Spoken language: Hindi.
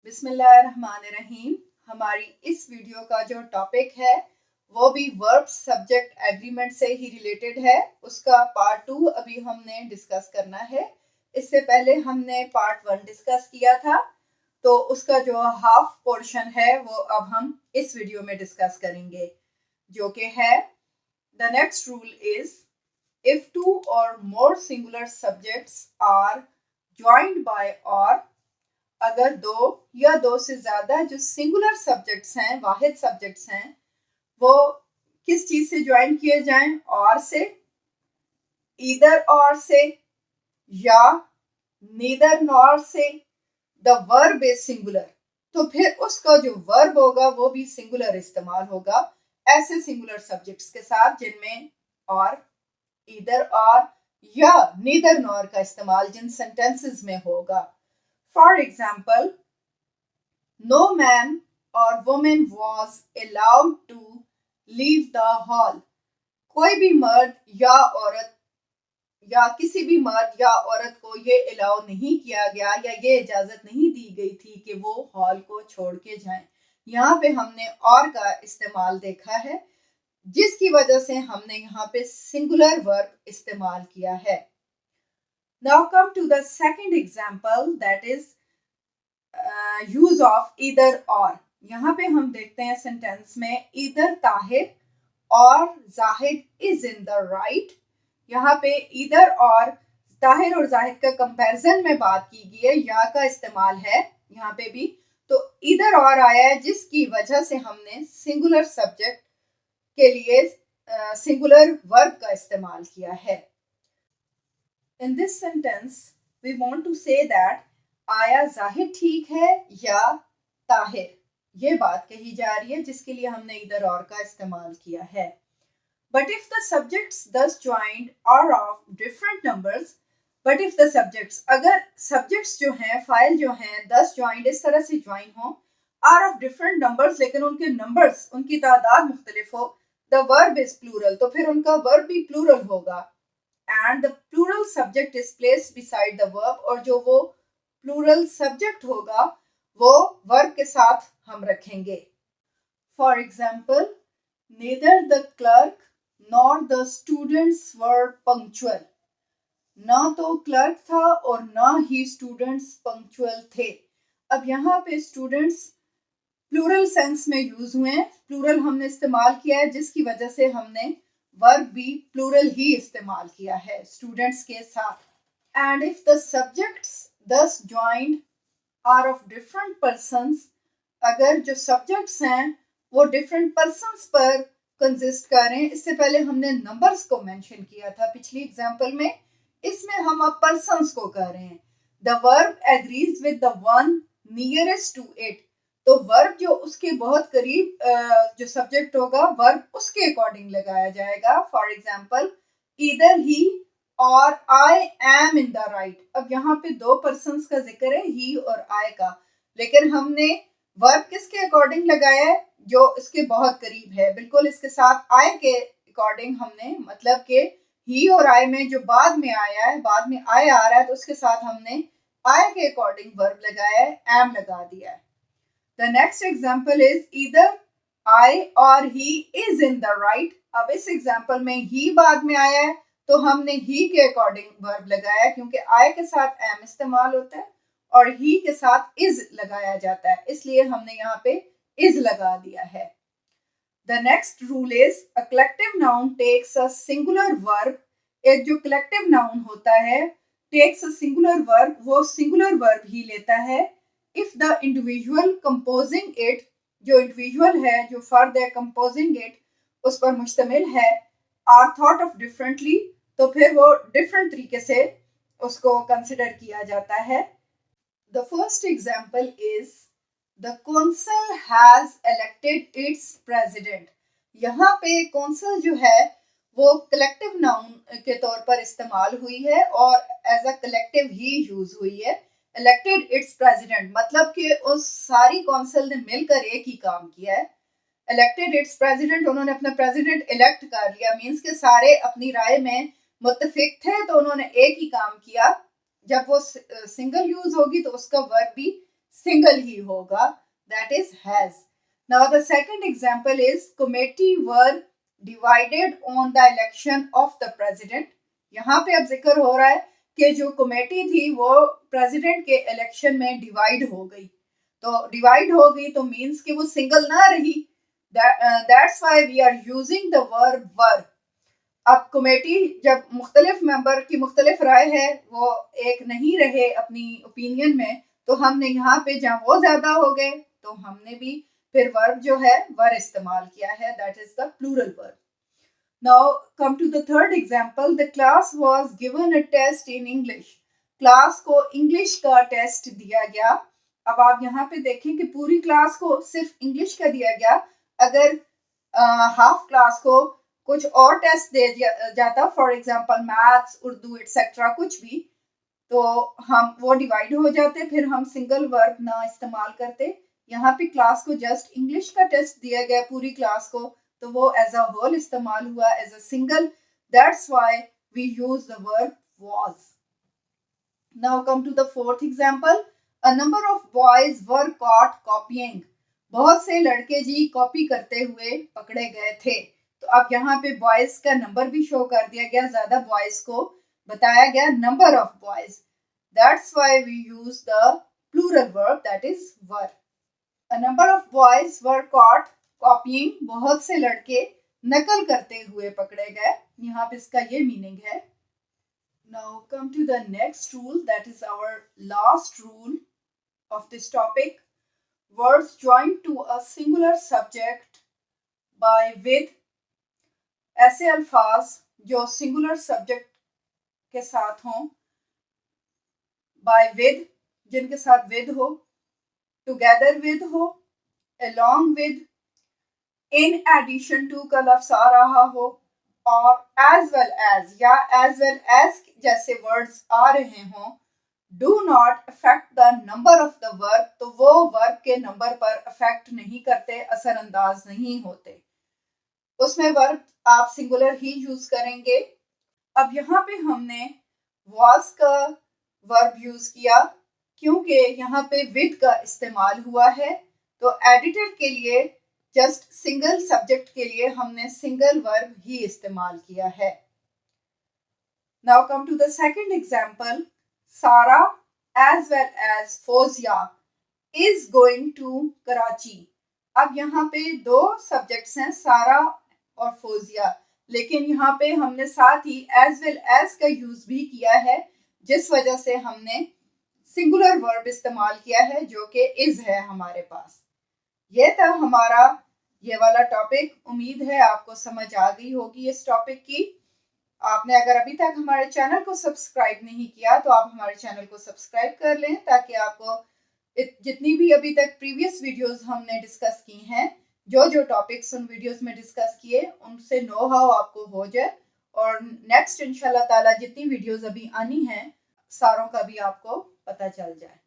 बिस्मिल्लाहिर्रहमानिर्रहीम। हमारी इस वीडियो का जो टॉपिक है वो भी वर्ब सब्जेक्ट एग्रीमेंट से ही रिलेटेड है। उसका पार्ट 2 अभी हमने डिस्कस करना है। इससे पहले हमने पार्ट 1 डिस्कस किया था, तो उसका जो हाफ पोर्शन है वो अब हम इस वीडियो में डिस्कस करेंगे, जो कि है the next rule is if two or more singular subjects are joined by or, अगर दो या दो से ज्यादा जो सिंगुलर सब्जेक्ट्स हैं, वाहिद सब्जेक्ट्स हैं, वो किस चीज से ज्वाइन किए जाएं? और से, ईदर और से, या नीदर नॉर से। द वर्ब इज सिंगुलर, तो फिर उसका जो वर्ब होगा वो भी सिंगुलर इस्तेमाल होगा ऐसे सिंगुलर सब्जेक्ट्स के साथ जिनमें और, ईदर और या नीदर नॉर का इस्तेमाल जिन सेंटेंसेस में होगा। For example, no man or woman was allowed to leave the hall. कोई भी मर्द या औरत या किसी भी मर्द या औरत को ये अलाउ नहीं किया गया या ये इजाजत नहीं दी गई थी कि वो हॉल को छोड़ के जाएं। यहाँ पे हमने और का इस्तेमाल देखा है, जिसकी वजह से हमने यहाँ पे सिंगुलर वर्ब इस्तेमाल किया है। Now come to the second example, that is use of either और। यहाँ पे हम देखते हैं सेंटेंस में ईदर ताहिर और Zahid is in the right. यहाँ पे ईदर और ताहिर और जाहिद का कंपैरिजन में बात की गई है, या का इस्तेमाल है यहाँ पे भी, तो ईदर और आया है जिसकी वजह से हमने सिंगुलर सब्जेक्ट के लिए सिंगुलर वर्ब का इस्तेमाल किया है। In this sentence we want to say that आया जाहिद ठीक है या ताहिर, ये बात कही जा रही है, जिसके लिए हमने इधर और का इस्तेमाल किया है। But if the subjects thus joined are of different numbers, but if the subjects, अगर सब्जेक्ट्स जो हैं, फाइल जो हैं, 10 ज्वाइंड इस तरह से ज्वाइन हो, आर ऑफ डिफरेंट नंबर्स, लेकिन उनके नंबर्स, उनकी तादाद मुख्तलिफ हो, द वर्ब इज प्लूरल, तो फिर उनका वर्ब भी प्लूरल होगा। And the plural subject is placed beside the verb, और जो वो प्लूरल सब्जेक्ट होगा वो वर्ब के साथ हम रखेंगे। For example, neither the clerk nor the students were punctual. ना तो क्लर्क था और ना ही स्टूडेंट्स पंक्चुअल थे। अब यहाँ पे स्टूडेंट्स प्लूरल सेंस में यूज हुए हैं, प्लूरल हमने इस्तेमाल किया है, जिसकी वजह से हमने वर्ब भी प्लूरल ही इस्तेमाल किया है स्टूडेंट्स के साथ। And if the subjects thus joined are of different persons, अगर जो सब्जेक्ट्स हैं वो डिफरेंट पर्सन्स पर कंसिस्ट कर रहे हैं। इससे पहले हमने नंबर्स को मेंशन किया था पिछली एग्जांपल में, इसमें हम अब पर्सन्स को कर रहे हैं। The verb agrees with the one nearest to it, तो वर्ब जो उसके बहुत करीब जो सब्जेक्ट होगा, वर्ब उसके अकॉर्डिंग लगाया जाएगा। फॉर एग्जाम्पल, ईदर ही और I am in the right. अब यहाँ पे दो पर्सन्स का जिक्र है, ही और आई का, लेकिन हमने वर्ब किसके अकॉर्डिंग लगाया है? जो इसके बहुत करीब है, बिल्कुल इसके साथ आई के अकॉर्डिंग हमने, मतलब कि ही और आई में जो बाद में आया है, बाद में आई आ रहा है, तो उसके साथ हमने आई के अकॉर्डिंग वर्ब लगाया है, एम लगा दिया है। The next example is either I or he is in the right. अब इस एग्जाम्पल में ही बाद में आया है, तो हमने ही के अकॉर्डिंग वर्ब लगाया, क्योंकि आई के साथ एम इस्तेमाल होता है और ही के साथ इज लगाया जाता है, इसलिए हमने यहाँ पे इज लगा दिया है। The next rule is a collective noun takes a singular verb. एक जो कलेक्टिव नाउन होता है, टेक्स अ सिंगुलर वर्ब, वो सिंगुलर वर्ब ही लेता है if the individual composing it, जो इंडिविजुअल है, जो फर्द है कंपोजिंग इट, उस पर मुश्तमिल है, आर थॉट ऑफ डिफरेंटली, तो फिर वो डिफरेंट तरीके से उसको कंसिडर किया जाता है। The first example is the council has elected it's president. यहाँ पे कौंसिल जो है वो कलेक्टिव नाउन के तौर पर इस्तेमाल हुई है और एज अ कलेक्टिव ही यूज हुई है। इलेक्टेड इट्स प्रेसिडेंट मतलब कि उस सारी कौंसिल ने मिलकर एक ही काम किया है। इलेक्टेड इट्स प्रेसिडेंट, उन्होंने अपना प्रेसिडेंट इलेक्ट कर लिया, मीन्स के सारे अपनी राय में मुत्तफिक थे, तो उन्होंने एक ही काम किया। जब वो सिंगल यूज होगी तो उसका वर्ब भी सिंगल ही होगा, that is has. Now the second example is committee were divided on the election of the president. यहाँ पे अब जिक्र हो रहा है कि जो कमेटी थी वो प्रेसिडेंट के इलेक्शन में डिवाइड हो गई। तो डिवाइड हो गई तो मीन्स कि वो सिंगल ना रही। That's why we are using the verb were. अब कमेटी जब मुख्तलिफ मेंबर की मुख्तलिफ राय है, वो एक नहीं रहे अपनी ओपिनियन में, तो हमने यहाँ पे जहाँ वो ज्यादा हो गए तो हमने भी फिर वर्ब जो है वर इस्तेमाल किया है, that is the plural verb. Now come to the third example, the class was given a test in English. Class को इंग्लिश का टेस्ट दिया गया। अब आप यहाँ पे देखें कि पूरी क्लास को सिर्फ इंग्लिश का दिया गया। अगर हाफ क्लास को कुछ और टेस्ट दे जाता, for example maths, Urdu etcetera कुछ भी, तो हम वो डिवाइड हो जाते, फिर हम सिंगल वर्ब ना इस्तेमाल करते। यहाँ पे क्लास को जस्ट इंग्लिश का टेस्ट दिया गया पूरी क्लास को, तो वो एज अ होल इस्तेमाल हुआ as a single. That's why we use the verb was. Now come to the fourth example, a number of boys were caught copying. बहुत से लड़के जी कॉपी करते हुए पकड़े गए थे। तो अब यहाँ पे बॉयज का नंबर भी शो कर दिया गया, ज्यादा बॉयज को बताया गया, number of boys. That's why we use the plural verb that is were. A number of boys were caught copying, बहुत से लड़के नकल करते हुए पकड़े गए। यहाँ पे इसका ये मीनिंग है। Now come to the next rule, that is our last rule of this topic. Words joined to a singular subject by with, ऐसे अल्फाज जो सिंगुलर सब्जेक्ट के साथ हों, बाय विद जिनके साथ विद हो, टुगेदर विद हो, along with, in addition to का लफ्ज आ रहा हो, और एज वेल एज या एज वेल एज जैसे वर्ड्स आ रहे हों, do not affect the number of the verb, तो वो वर्ब के नंबर पर अफेक्ट नहीं करते, असरअंदाज नहीं होते। उसमें वर्ब आप सिंगुलर ही यूज करेंगे। अब यहाँ पे हमने was का वर्ब यूज किया क्योंकि यहाँ पे with का इस्तेमाल हुआ है, तो एडिटर के लिए जस्ट सिंगल सब्जेक्ट के लिए हमने सिंगल वर्ब ही इस्तेमाल किया है। Now come to the second example, Sara as well as Fauzia is going to Karachi. अब यहाँ पे दो सब्जेक्ट्स हैं, सारा और फौजिया, लेकिन यहाँ पे हमने साथ ही एज वेल एज का यूज भी किया है, जिस वजह से हमने सिंगुलर वर्ब इस्तेमाल किया है जो कि इज है हमारे पास। ये था हमारा ये वाला टॉपिक। उम्मीद है आपको समझ आ गई होगी इस टॉपिक की। आपने अगर अभी तक हमारे चैनल को सब्सक्राइब नहीं किया तो आप हमारे चैनल को सब्सक्राइब कर लें, ताकि आपको जितनी भी अभी तक प्रीवियस वीडियोस हमने डिस्कस की हैं, जो टॉपिक्स उन वीडियोस में डिस्कस किए, उनसे नो हाउ आपको हो जाए, और नेक्स्ट इंशाल्लाह ताला जितनी वीडियोस अभी आनी हैं सारों का भी आपको पता चल जाए।